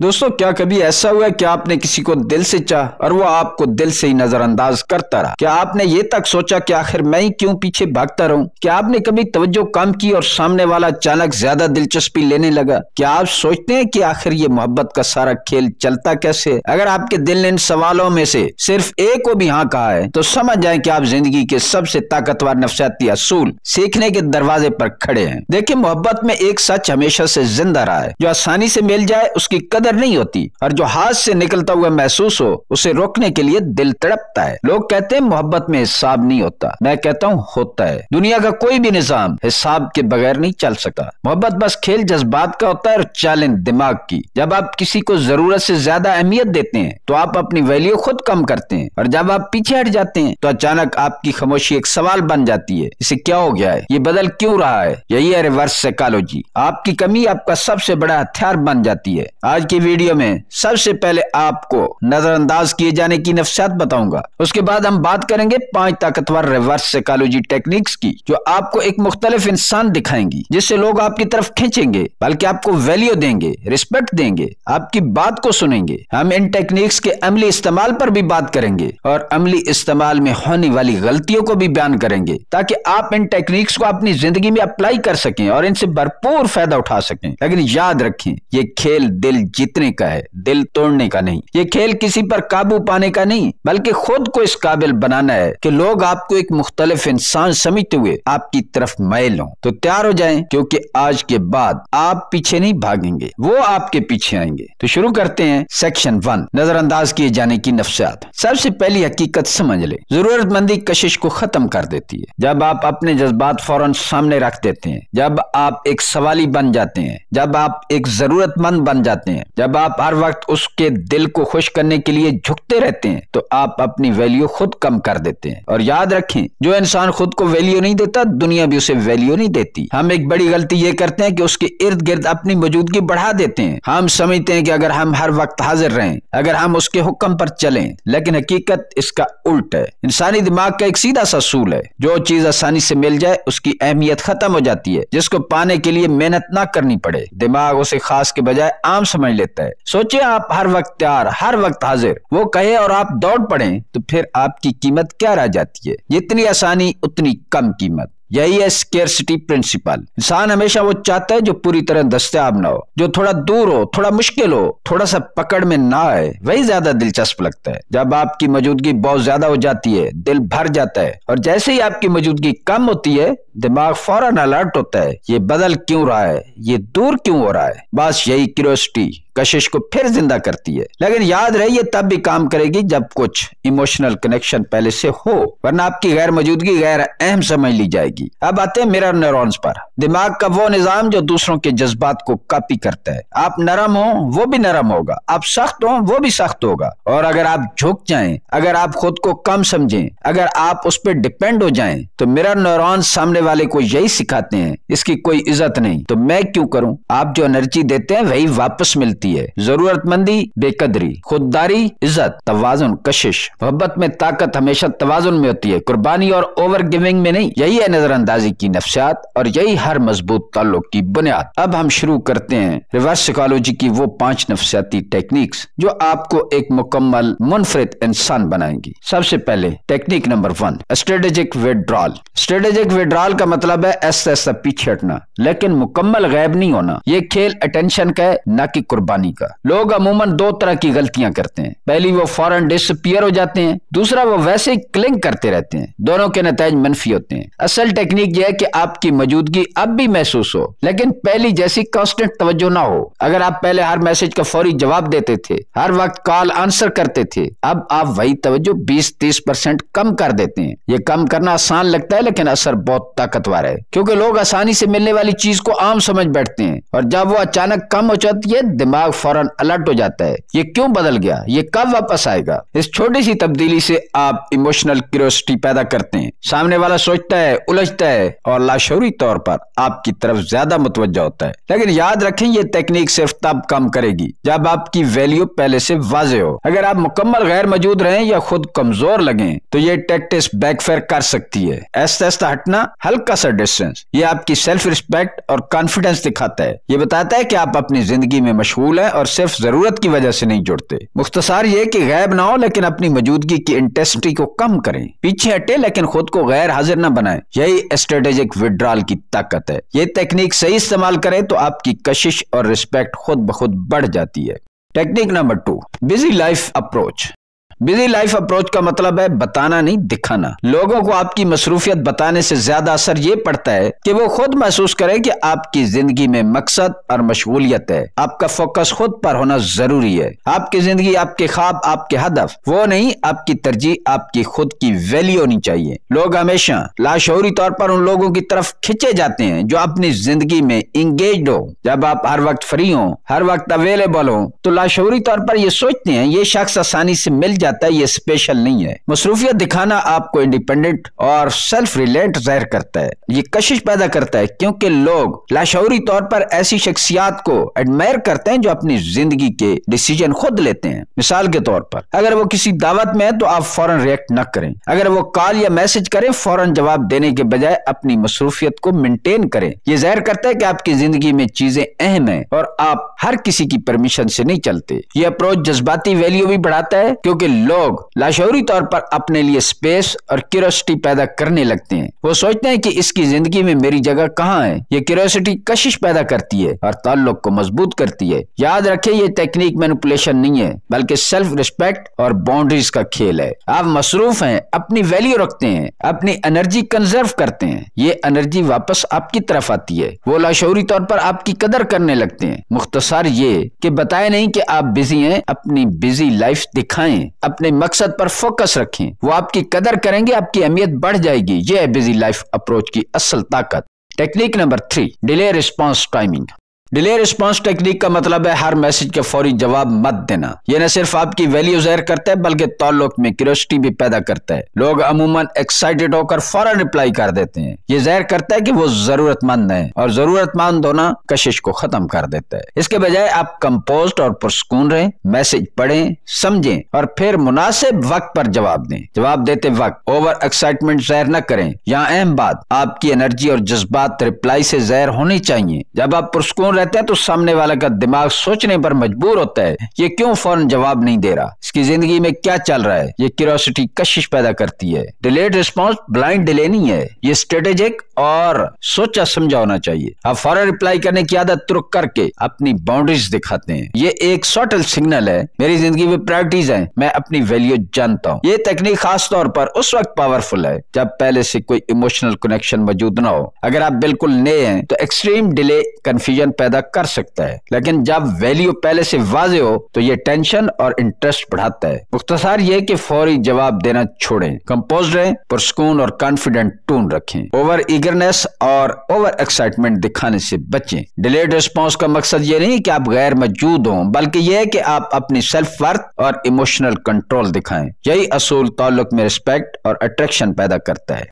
दोस्तों, क्या कभी ऐसा हुआ है कि आपने किसी को दिल से चाहा और वो आपको दिल से ही नजरअंदाज करता रहा? क्या आपने ये तक सोचा कि आखिर मैं ही क्यों पीछे भागता रहूं? क्या आपने कभी तवज्जो कम की और सामने वाला अचानक ज्यादा दिलचस्पी लेने लगा? क्या आप सोचते हैं कि आखिर ये मोहब्बत का सारा खेल चलता कैसे? अगर आपके दिल ने इन सवालों में से सिर्फ एक को भी हाँ कहा है तो समझ जाए कि आप जिंदगी के सबसे ताकतवर नफ्सियाती असूल सीखने के दरवाजे पर खड़े हैं। देखिए, मोहब्बत में एक सच हमेशा से जिंदा रहा है, जो आसानी से मिल जाए उसकी कदर नहीं होती और जो हाथ से निकलता हुआ महसूस हो उसे रोकने के लिए दिल तड़पता है। लोग कहते हैं मोहब्बत में हिसाब नहीं होता, मैं कहता हूँ होता है। दुनिया का कोई भी निजाम हिसाब के बगैर नहीं चल सकता। मोहब्बत बस खेल जज्बात का होता है और चालें दिमाग की। जब आप किसी को जरूरत से ज्यादा अहमियत देते हैं तो आप अपनी वैल्यू खुद कम करते हैं, और जब आप पीछे हट जाते हैं तो अचानक आपकी खामोशी एक सवाल बन जाती है, इसे क्या हो गया है, ये बदल क्यों रहा है? यही है रिवर्स साइकोलॉजी। आपकी कमी आपका सबसे बड़ा हथियार बन जाती है। आज की वीडियो में सबसे पहले आपको नजरअंदाज किए जाने की नफ्सियात बताऊंगा। उसके बाद हम बात करेंगे 5 ताकतवर रिवर्स साइकोलॉजी टेक्निक्स की, जो आपको एक मुख्तलिफ इंसान दिखाएंगी, जिससे लोग आपकी तरफ खींचेंगे, बल्कि आपको वैल्यू देंगे, रिस्पेक्ट देंगे, आपकी बात को सुनेंगे। हम इन टेक्निक्स के अमली इस्तेमाल पर भी बात करेंगे और अमली इस्तेमाल में होने वाली गलतियों को भी बयान करेंगे, ताकि आप इन टेक्निक्स को अपनी जिंदगी में अप्लाई कर सकें और इनसे भरपूर फायदा उठा सकें। लेकिन याद रखें, ये खेल दिल जीतने का है, दिल तोड़ने का नहीं। ये खेल किसी पर काबू पाने का नहीं, बल्कि खुद को इस काबिल बनाना है कि लोग आपको एक मुख्तलिफ इंसान समझते हुए आपकी तरफ मैल हों। तो तैयार हो जाएं, क्योंकि आज के बाद आप पीछे नहीं भागेंगे, वो आपके पीछे आएंगे। तो शुरू करते हैं सेक्शन 1, नजरअंदाज किए जाने की नफ्सियात। सबसे पहली हकीकत समझ ले, जरूरतमंदी कशिश को खत्म कर देती है। जब आप अपने जज्बात फौरन सामने रख देते हैं, जब आप एक सवाली बन जाते हैं, जब आप एक जरूरतमंद बन जाते हैं, जब आप हर वक्त उसके दिल को खुश करने के लिए झुकते रहते हैं, तो आप अपनी वैल्यू खुद कम कर देते हैं। और याद रखें, जो इंसान खुद को वैल्यू नहीं देता, दुनिया भी उसे वैल्यू नहीं देती। हम एक बड़ी गलती ये करते हैं कि उसके इर्द गिर्द अपनी मौजूदगी बढ़ा देते हैं। हम समझते हैं कि अगर हम हर वक्त हाजिर रहें, अगर हम उसके हुक्म पर चलें, लेकिन हकीकत इसका उल्ट है। इंसानी दिमाग का एक सीधा सा असूल है, जो चीज आसानी से मिल जाए उसकी अहमियत खत्म हो जाती है। जिसको पाने के लिए मेहनत ना करनी पड़े, दिमाग उसे खास के बजाय आम समझ लेता है। सोचिए, आप हर वक्त तैयार, हर वक्त हाजिर, वो कहे और आप दौड़ पड़े, तो फिर आपकी कीमत क्या रह जाती है? जितनी आसानी उतनी कम कीमत। यही है स्केर्सिटी प्रिंसिपल। इंसान हमेशा वो चाहता है जो पूरी तरह दस्तयाब ना हो, जो थोड़ा दूर हो, थोड़ा मुश्किल हो, थोड़ा सा पकड़ में ना आए, वही ज्यादा दिलचस्प लगता है। जब आपकी मौजूदगी बहुत ज्यादा हो जाती है, दिल भर जाता है, और जैसे ही आपकी मौजूदगी कम होती है, दिमाग फौरन अलर्ट होता है। ये बदल क्यों रहा है, ये दूर क्यों हो रहा है? बस यही क्यूरियोसिटी कशिश को फिर जिंदा करती है। लेकिन याद रहे, ये तब भी काम करेगी जब कुछ इमोशनल कनेक्शन पहले से हो, वरना आपकी गैर मौजूदगी गैर अहम समझ ली जाएगी। अब आते हैं मिरर न्यूरॉन्स पर। दिमाग का वो निजाम जो दूसरों के जज्बात को कॉपी करता है। आप नरम हो, वो भी नरम होगा, आप सख्त हो, वो भी सख्त होगा। और अगर आप झुक जाएं, अगर आप खुद को कम समझें, अगर आप उस पर डिपेंड हो जाएं, तो मिरर न्यूरॉन्स सामने वाले को यही सिखाते हैं, इसकी कोई इज्जत नहीं तो मैं क्यों करूं। आप जो एनर्जी देते हैं वही वापस मिलती है। जरूरतमंदी बेकदरी, खुददारी इज्जत, तवाजुन कशिश। मोहब्बत में ताकत हमेशा तवाजुन में होती है, कुर्बानी और ओवर गिविंग में नहीं। यही है नजरअंदाजी की नफ्सियात और यही हर मजबूत ताल्लुक की बुनियाद। अब हम शुरू करते हैं रिवर्स साइकोलॉजी की वो 5 नफ्सियाती टेक्निक्स जो आपको एक मुकम्मल मुनफरिद इंसान बनाएंगी। सबसे पहले technique number 1, strategic withdrawal. Strategic withdrawal का मतलब है ऐसा ऐसा पीछे हटना, लेकिन मुकम्मल गायब नहीं होना। ये खेल अटेंशन का है, न कि कुर्बानी का। लोग अमूमन 2 तरह की गलतियां करते हैं। पहली, वो फौरन डिसअपीयर हो जाते हैं। दूसरा, वो वैसे ही क्लिंग करते रहते हैं। दोनों के नतीजे मनफी होते हैं। असल टेक्निक यह है कि आपकी मौजूदगी अब भी महसूस हो, लेकिन पहली जैसी कांस्टेंट तवज्जो ना हो। अगर आप पहले हर मैसेज का फौरी जवाब देते थे, हर वक्त कॉल आंसर करते थे, अब आप वही तवज्जो 20-30% कम कर देते हैं। ये कम करना आसान लगता है, लेकिन असर बहुत ताकतवर है, क्योंकि लोग आसानी से मिलने वाली चीज को आम समझ बैठते हैं, और जब वो अचानक कम हो जाती है, दिमाग फौरन अलर्ट हो जाता है। ये क्यों बदल गया, ये कब वापस आएगा? इस छोटी सी तब्दीली से आप इमोशनल क्यूरियोसिटी पैदा करते हैं। सामने वाला सोचता है, उलझ समझता है और लाशऊरी तौर पर आपकी तरफ ज्यादा मुतवज्जा होता है। लेकिन याद रखें, ये टेक्निक सिर्फ तब काम करेगी जब आपकी वैल्यू पहले से वाज़े हो। अगर आप मुकम्मल गैर मौजूद रहें या खुद कमजोर लगें तो ये टैक्टिस बैकफायर कर सकती है। ऐसा हटना, हल्का सा डिस्टेंस, ये आपकी सेल्फ रिस्पेक्ट और कॉन्फिडेंस दिखाता है। ये बताता है कि आप अपनी जिंदगी में मशगूल हैं और सिर्फ जरूरत की वजह से नहीं जुड़ते। मुख्तसार ये कि गायब ना हो लेकिन अपनी मौजूदगी की इंटेंसिटी को कम करें। पीछे हटे लेकिन खुद को गैर हाजिर न बनाएं। यही स्ट्रेटेजिक विड्रॉल की ताकत है। ये टेक्निक सही इस्तेमाल करें तो आपकी कशिश और रिस्पेक्ट खुद ब खुद बढ़ जाती है। Technique number 2, busy life approach. Busy life approach का मतलब है बताना नहीं, दिखाना। लोगों को आपकी मसरूफियत बताने से ज्यादा असर ये पड़ता है कि वो खुद महसूस करें कि आपकी जिंदगी में मकसद और मशगूलियत है। आपका फोकस खुद पर होना जरूरी है। आपकी जिंदगी, आपके ख्वाब, आपके हदफ, वो नहीं, आपकी तरजीह, आपकी खुद की वैल्यू होनी चाहिए। लोग हमेशा लाशऊरी तौर पर उन लोगों की तरफ खिंचे जाते हैं जो अपनी जिंदगी में इंगेज्ड हो। जब आप हर वक्त फ्री हो, हर वक्त अवेलेबल हो, तो लाशऊरी तौर पर ये सोचते हैं ये शख्स आसानी से मिल जाता है, ये स्पेशल नहीं है। मसरूफियत दिखाना आपको इंडिपेंडेंट और सेल्फ रिलेंट जाहिर करता है। ये कशिश पैदा करता है क्योंकि लोग लाशऊरी तौर पर ऐसी शख्सियात को एडमायर करते हैं जो अपनी जिंदगी के डिसीजन खुद लेते हैं। मिसाल के तौर पर, अगर वो किसी दावत में है तो आप फौरन रिएक्ट न करें। अगर वो कॉल या मैसेज करें, फौरन जवाब देने के बजाय अपनी मसरूफियत को मेंटेन करें। ये जाहिर करता है कि आपकी जिंदगी में चीजें अहम है और आप हर किसी की परमिशन से नहीं चलते। ये अप्रोच जज्बाती वैल्यू भी बढ़ाता है क्योंकि लोग लाशऊरी तौर पर अपने लिए स्पेस और क्यूरियोसिटी पैदा करने लगते हैं। वो सोचते हैं कि इसकी जिंदगी में मेरी जगह कहाँ है। ये क्यूरियोसिटी कशिश पैदा करती है और ताल्लुक को मजबूत करती है। याद रखें, ये टेक्निक मैनिपुलेशन नहीं है बल्कि सेल्फ रिस्पेक्ट और बाउंड्रीज का खेल है। आप मसरूफ हैं, अपनी वैल्यू रखते हैं, अपनी एनर्जी कंजर्व करते हैं। ये एनर्जी वापस आपकी तरफ आती है। वो लाशऊरी तौर पर आपकी कदर करने लगते हैं। मुख्तसार ये कि बताए नहीं कि आप बिजी हैं, अपनी बिजी लाइफ दिखाएं, अपने मकसद पर फोकस रखें। वो आपकी कदर करेंगे, आपकी अहमियत बढ़ जाएगी। यह है बिजी लाइफ अप्रोच की असल ताकत। Technique number 3, delay response timing. Delay response technique का मतलब है हर मैसेज का फौरी जवाब मत देना। यह न सिर्फ आपकी वैल्यू जाहिर करता है बल्कि ताल्लुक में क्यूरियोसिटी भी पैदा करता है। लोग अमूमन एक्साइटेड होकर फौरन रिप्लाई कर देते हैं। यह जाहिर करता है कि वो जरूरतमंद है और जरूरतमंद होना कशिश को खत्म कर देता है। इसके बजाय आप कंपोज्ड और पुरसकून रहें, मैसेज पढ़ें, समझें और फिर मुनासिब वक्त पर जवाब दें। जवाब देते वक्त ओवर एक्साइटमेंट जाहिर न करें। यहाँ अहम बात, आपकी एनर्जी और जज्बात रिप्लाई से जाहिर होनी चाहिए। जब आप पुरसकून रहते हैं तो सामने वाले का दिमाग सोचने पर मजबूर होता है, ये क्यों फौरन जवाब नहीं दे रहा, इसकी जिंदगी में क्या चल रहा है। ये क्यूरियोसिटी कशिश पैदा करती है। डिलेड रिस्पांस ब्लाइंड डिले नहीं है, ये स्ट्रेटेजिक और सोचा समझा होना चाहिए। आप फौरन रिप्लाई करने की आदत तुर्क करके अपनी बाउंड्रीज दिखाते हैं। ये एक सटल सिग्नल है, मेरी जिंदगी में प्रायोरिटीज हैं, मैं अपनी वैल्यू जानता हूँ। ये टेक्निक खास तौर पर उस वक्त पावरफुल है जब पहले से कोई इमोशनल कनेक्शन मौजूद ना हो। अगर आप बिल्कुल नए हैं तो एक्सट्रीम डिले कंफ्यूजन पैदा कर सकता है, लेकिन जब वैल्यू पहले से वाजे हो तो ये टेंशन और इंटरेस्ट बढ़ाता है। मुख्तसार ये कि फौरी जवाब देना छोड़ें, कंपोज रहें, पुरसकून और कॉन्फिडेंट टोन रखें। ओवर ईगरनेस और ओवर एक्साइटमेंट दिखाने से बचें। डिलेड रिस्पांस का मकसद ये नहीं कि आप गैर मौजूद हों, बल्कि यह है कि आप अपनी सेल्फ वर्थ और इमोशनल कंट्रोल दिखाएं। यही असूल ताल्लुक में रिस्पेक्ट और अट्रैक्शन पैदा करता है।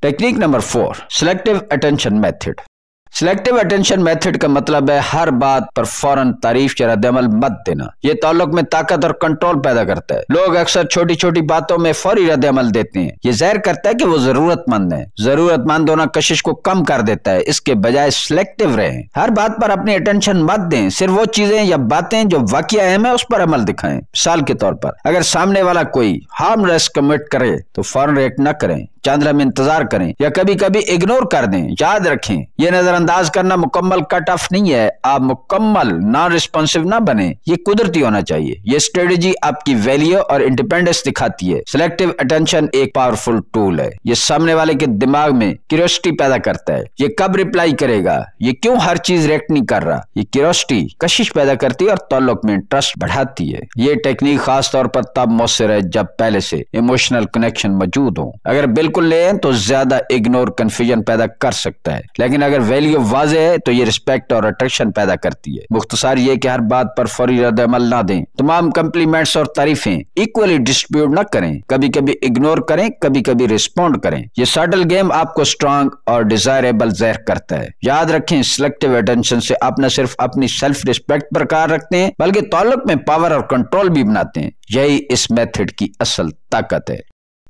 Technique number 4, selective attention method. Selective attention method का मतलब है हर बात पर फौरन तारीफ या रद्द-ए-अमल मत देना। ये ताल्लुक में ताकत और कंट्रोल पैदा करता है। लोग अक्सर छोटी छोटी बातों में फौरी रद्द-ए-अमल देते हैं। ये जाहिर करता है कि वो जरूरतमंद है। जरूरतमंद होना कशिश को कम कर देता है। इसके बजाय सिलेक्टिव रहें, हर बात पर अपनी अटेंशन मत दें। सिर्फ वो चीजें या बातें जो वाकई अहम है उस पर अमल दिखाएं। मिसाल के तौर पर, अगर सामने वाला कोई हार्मलेस कमेंट करे तो फौरन रिएक्ट न करें, चंद लम्हे इंतजार करें या कभी कभी इग्नोर कर दें। याद रखें, यह नजरअंदाज करना मुकम्मल कट ऑफ नहीं है। आप मुकम्मल नॉन रिस्पॉन्सिव ना बने, ये कुदरती होना चाहिए। ये स्ट्रेटेजी आपकी वैल्यू और इंडिपेंडेंस दिखाती है। सिलेक्टिव अटेंशन एक पावरफुल टूल है। ये सामने वाले के दिमाग में क्यूरियोसिटी पैदा करता है। ये कब रिप्लाई करेगा, ये क्यों हर चीज रिएक्ट नहीं कर रहा, ये क्यूरियोसिटी कशिश पैदा करती है और ताल्लुक में इंटरेस्ट बढ़ाती है। ये टेक्निक खास तौर पर तब मौसर है जब पहले से इमोशनल कनेक्शन मौजूद हो। अगर बिल्कुल बिल्कुल लें तो ज्यादा इग्नोर कंफ्यूजन पैदा कर सकता है, लेकिन अगर वैल्यू वाज़ेह है तो ये रिस्पेक्ट और अट्रैक्शन पैदा करती है। मुख्तसार ये कि हर बात पर फौरी रद्द-ए-अमल ना दें, तमाम कम्प्लीमेंट्स और तारीफें इक्वली डिस्ट्रीब्यूट न करें, कभी कभी इग्नोर करें, कभी कभी रिस्पॉन्ड करें। ये सटल गेम आपको स्ट्रांग और डिजायरेबल ज़ाहिर करता है। याद रखें, सिलेक्टिव अटेंशन से आप न सिर्फ अपनी सेल्फ रिस्पेक्ट बरकरार रखते हैं बल्कि ताल्लुक में पावर और कंट्रोल भी बनाते हैं। यही इस मेथड की असल ताकत है।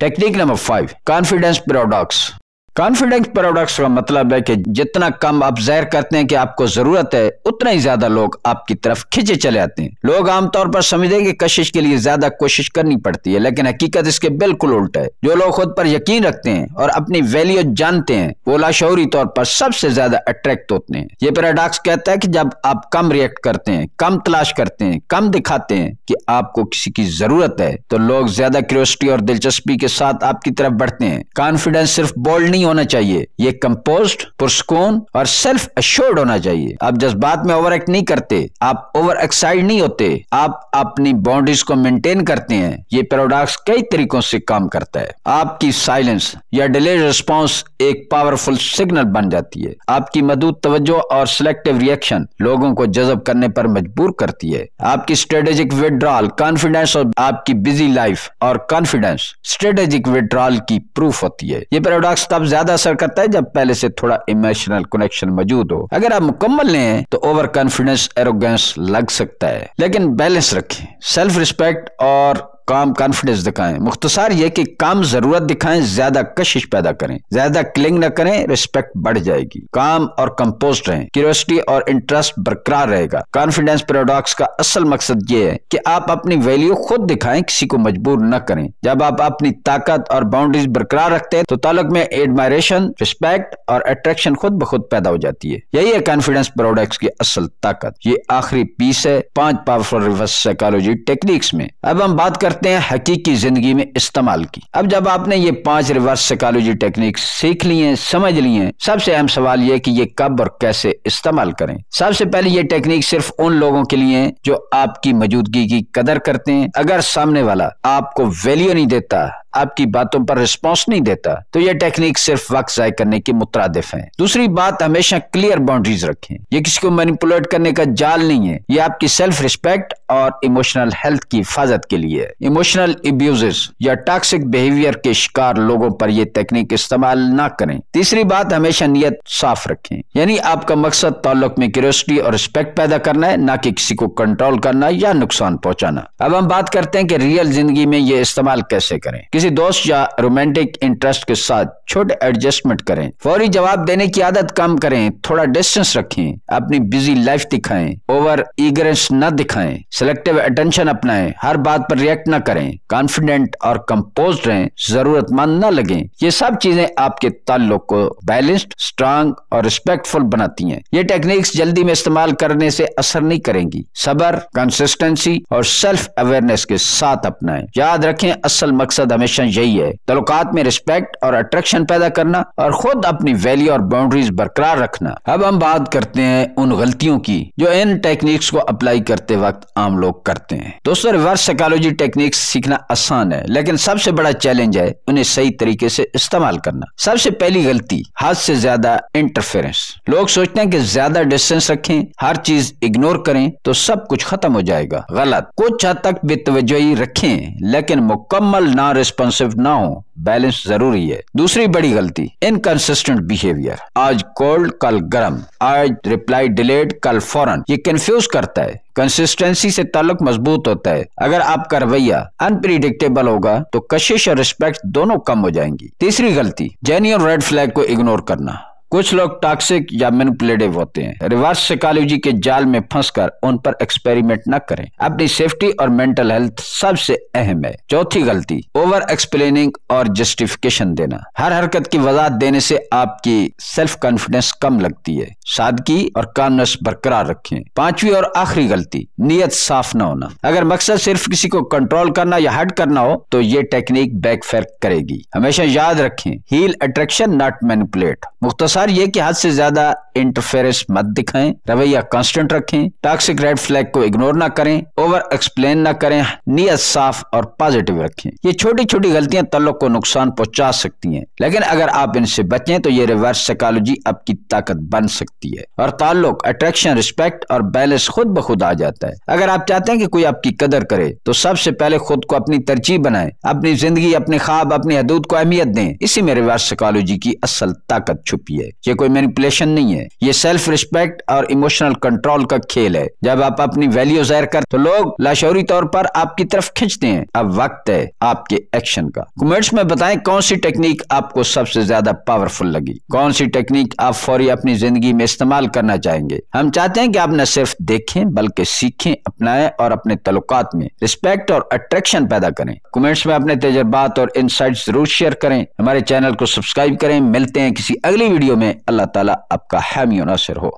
Technique number 5, confidence paradox. Confidence paradox का मतलब है कि जितना कम आप जाहिर करते हैं कि आपको जरूरत है, उतना ही ज्यादा लोग आपकी तरफ खिंचे चले आते हैं। लोग आमतौर पर समझते हैं कि कशिश के लिए ज्यादा कोशिश करनी पड़ती है, लेकिन हकीकत इसके बिल्कुल उल्टा है। जो लोग खुद पर यकीन रखते हैं और अपनी वैल्यू जानते हैं, वो लाशऊरी तौर पर सबसे ज्यादा अट्रैक्ट होते हैं। ये पैराडॉक्स कहता है कि जब आप कम रिएक्ट करते हैं, कम तलाश करते हैं, कम दिखाते हैं कि आपको किसी की जरूरत है, तो लोग ज्यादा क्यूरियोसिटी और दिलचस्पी के साथ आपकी तरफ बढ़ते हैं। कॉन्फिडेंस सिर्फ बोल्ड नहीं होना चाहिए, ये कंपोज्ड, पुरस्कून और सेल्फ एश्योर्ड होना चाहिए। आप जज्बात में ओवर एक्ट नहीं करते, आप ओवर एक्साइटेड नहीं होते, आप अपनी बाउंड्रीज को मेंटेन करते हैं। ये पैराडॉक्स कई तरीकों से काम करता है। आपकी साइलेंस या डिलेड रिस्पॉन्स एक पावरफुल सिग्नल बन जाती है। आपकी मदूद तवज्जो और सिलेक्टिव रिएक्शन लोगों को जज़ब करने पर मजबूर करती है। आपकी स्ट्रेटेजिक विड्रॉल कॉन्फिडेंस और आपकी बिजी लाइफ और कॉन्फिडेंस स्ट्रेटेजिक विड्रॉल की प्रूफ होती है। ये पैराडॉक्स तब ज्यादा असर करता है जब पहले से थोड़ा इमोशनल कनेक्शन मौजूद हो। अगर आप मुकम्मल लें तो ओवर कॉन्फिडेंस एरोगेंस लग सकता है, लेकिन बैलेंस रखें। सेल्फ रिस्पेक्ट और काम कॉन्फिडेंस दिखाएं। मुख्तसार ये कि काम जरूरत दिखाएं, ज्यादा कशिश पैदा करें, ज्यादा क्लिंग न करें, रिस्पेक्ट बढ़ जाएगी। काम और कंपोस्ट रहें, क्यूरियोसिटी और इंटरेस्ट बरकरार रहेगा। कॉन्फिडेंस पैराडॉक्स का असल मकसद ये है कि आप अपनी वैल्यू खुद दिखाएं, किसी को मजबूर न करें। जब आप अपनी ताकत और बाउंड्रीज बरकरार रखते हैं तो ताल्लुक में एडमायरेशन, रिस्पेक्ट और अट्रैक्शन खुद ब खुद पैदा हो जाती है। यही है कॉन्फिडेंस पैराडॉक्स की असल ताकत। ये आखिरी पीस है 5 पावरफुल रिवर्स साइकोलॉजी टेक्निक्स में। अब हम बात करते हैं हकीकी जिंदगी में इस्तेमाल की। अब जब आपने ये 5 रिवर्स साइकोलॉजी टेक्निक्स सीख ली हैं, समझ ली हैं, सबसे अहम सवाल ये कि ये कब और कैसे इस्तेमाल करें। सबसे पहले ये टेक्निक सिर्फ उन लोगों के लिए है जो आपकी मौजूदगी की कदर करते हैं। अगर सामने वाला आपको वैल्यू नहीं देता, आपकी बातों पर रिस्पॉन्स नहीं देता, तो यह टेक्निक सिर्फ वक्त ज़ाय करने के मुतरादिफ है। दूसरी बात, हमेशा क्लियर बाउंड्रीज रखें। ये किसी को मैनिपुलेट करने का जाल नहीं है, ये आपकी सेल्फ रिस्पेक्ट और इमोशनल हेल्थ की हिफाजत के लिए है। इमोशनल अब्यूजेस या टॉक्सिक बिहेवियर के शिकार लोगों पर यह टेक्निक इस्तेमाल ना करें। तीसरी बात, हमेशा नियत साफ रखें, यानी आपका मकसद ताल्लुक में क्यूरियोसिटी और रिस्पेक्ट पैदा करना है, ना कि किसी को कंट्रोल करना या नुकसान पहुंचाना। अब हम बात करते हैं कि रियल जिंदगी में ये इस्तेमाल कैसे करें। किसी दोस्त या रोमांटिक इंटरेस्ट के साथ छोटे एडजस्टमेंट करें, फौरी जवाब देने की आदत कम करें, थोड़ा डिस्टेंस रखें, अपनी बिजी लाइफ दिखाएं, ओवर ईगरनेस न दिखाएं, सिलेक्टिव अटेंशन अपनाएं, हर बात पर रिएक्ट न करें, कॉन्फिडेंट और कंपोज्ड रहें, जरूरतमंद न लगें। ये सब चीजें आपके ताल्लुक को बैलेंस्ड, स्ट्रांग और रिस्पेक्टफुल बनाती हैं। ये टेक्निक्स जल्दी में इस्तेमाल करने से असर नहीं करेंगी। सब्र, कंसिस्टेंसी और सेल्फ अवेयरनेस के साथ अपनाएं। याद रखें, असल मकसद हमेशा यही है, ताल्लुकात में रिस्पेक्ट और अट्रैक्शन पैदा करना और खुद अपनी वैल्यू और बाउंड्रीज बरकरार रखना। अब हम बात करते हैं उन गलतियों की जो इन टेक्निक्स को अप्लाई करते वक्त आम लोग करते हैं। दोस्तों, रिवर्स साइकोलॉजी टेक्निक्स सीखना आसान है, लेकिन सबसे बड़ा चैलेंज है उन्हें सही तरीके से इस्तेमाल करना। सबसे पहली गलती, हद से ज्यादा इंटरफेरेंस। लोग सोचते हैं कि ज्यादा डिस्टेंस रखें, हर चीज इग्नोर करें तो सब कुछ खत्म हो जाएगा। गलत। कुछ हद तक बेतवज्जोही रखें, लेकिन मुकम्मल ना रिस्पॉन्सिव ना हो। बैलेंस जरूरी है। दूसरी बड़ी गलती, इनकंसिस्टेंट बिहेवियर। आज कोल्ड, कल गर्म, आज रिप्लाई डिलेड, कल फौरन। ये कंफ्यूज करता है। कंसिस्टेंसी से ताल्लुक मजबूत होता है। अगर आपका रवैया अनप्रिडिक्टेबल होगा तो कशिश और रिस्पेक्ट दोनों कम हो जाएंगी। तीसरी गलती, जेन्युइन रेड फ्लैग को इग्नोर करना। कुछ लोग टॉक्सिक या मैनिपुलेटिव होते हैं। रिवर्स साइकोलॉजी के जाल में फंसकर उन पर एक्सपेरिमेंट न करें। अपनी सेफ्टी और मेंटल हेल्थ सबसे अहम है। चौथी गलती, ओवर एक्सप्लेनिंग और जस्टिफिकेशन देना। हर हरकत की वजाहत देने से आपकी सेल्फ कॉन्फिडेंस कम लगती है। सादगी और कामनेस बरकरार रखें। पांचवी और आखिरी गलती, नियत साफ न होना। अगर मकसद सिर्फ किसी को कंट्रोल करना या हर्ट करना हो तो ये टेक्निक बैकफायर करेगी। हमेशा याद रखें, हील अट्रैक्शन नॉट मैनिपुलेट। मुख्तसर बार ये कि हद से ज्यादा इंटरफेरेंस मत दिखाएं, रवैया कांस्टेंट रखें, टॉक्सिक रेड फ्लैग को इग्नोर ना करें, ओवर एक्सप्लेन ना करें, नियत साफ और पॉजिटिव रखें। ये छोटी छोटी गलतियां ताल्लुक को नुकसान पहुंचा सकती हैं, लेकिन अगर आप इनसे बचें तो ये रिवर्स साइकोलॉजी आपकी ताकत बन सकती है और ताल्लुक, अट्रैक्शन, रिस्पेक्ट और बैलेंस खुद ब खुद आ जाता है। अगर आप चाहते हैं कि कोई आपकी कदर करे तो सबसे पहले खुद को अपनी तरजीह बनाएं, अपनी जिंदगी, अपने ख्वाब, अपनी हदूद को अहमियत दें। इसी में रिवर्स साइकोलॉजी की असल ताकत छुपी है। ये कोई मैनिपुलेशन नहीं है, ये सेल्फ रिस्पेक्ट और इमोशनल कंट्रोल का खेल है। जब आप अपनी वैल्यू जाहिर कर तो लोग लाशौरी तौर पर आपकी तरफ खींचते हैं। अब वक्त है आपके एक्शन का। कमेंट्स में बताएं कौन सी टेक्निक आपको सबसे ज्यादा पावरफुल लगी, कौन सी टेक्निक आप फौरी अपनी जिंदगी में इस्तेमाल करना चाहेंगे। हम चाहते हैं कि आप न सिर्फ देखें बल्कि सीखें, अपनाएं और अपने ताल्लुकात में रिस्पेक्ट और अट्रैक्शन पैदा करें। कमेंट्स में अपने तजुर्बात और इनसाइट्स जरूर शेयर करें। हमारे चैनल को सब्सक्राइब करें। मिलते हैं किसी अगली वीडियो में। अल्लाह ताला आपका हामी और नासिर हो।